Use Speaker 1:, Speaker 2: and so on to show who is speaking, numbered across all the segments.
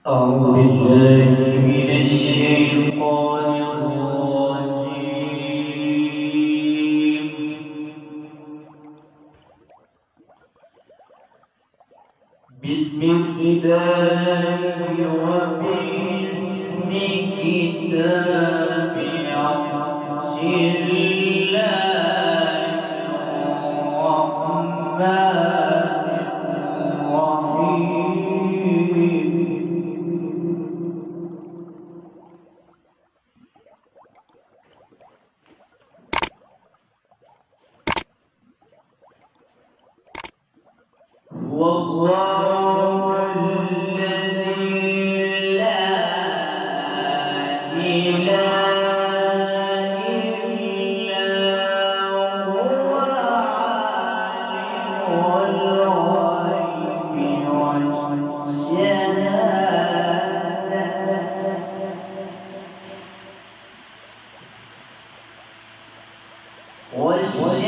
Speaker 1: أعوذ بالله من الشيطان الرجيم. بسم الله وباسم كتاب عرش الله الرحمن الرحيم. والله الذي لا إله إلا هو عالم الغيب والشهادة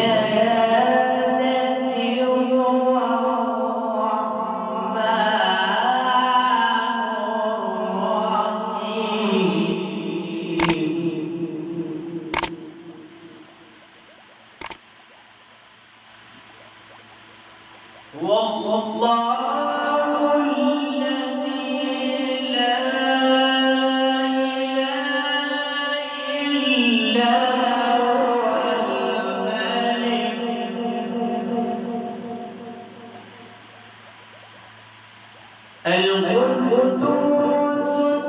Speaker 1: هو والله الذي لا إله إلا هو الملك القدوس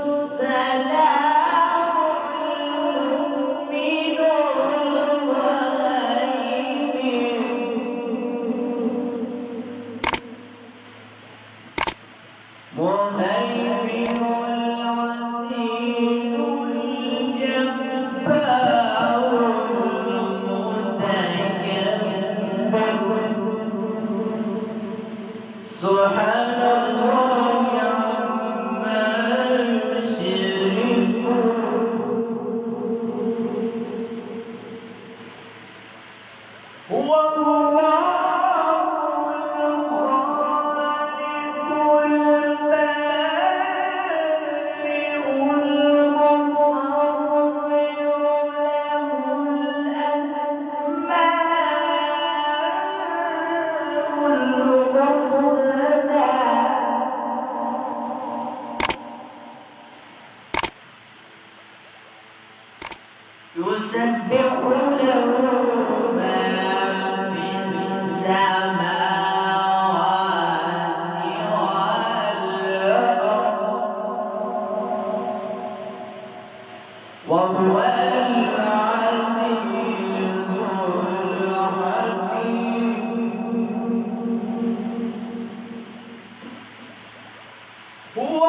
Speaker 1: السلام المؤمن المهيمن العزيز الجبار المتكبر سبحان الله عما يشركون هو الله الخالق البارئ المصور له يسبح له ما في السماوات والأرض وهو العزيز الحكيم هو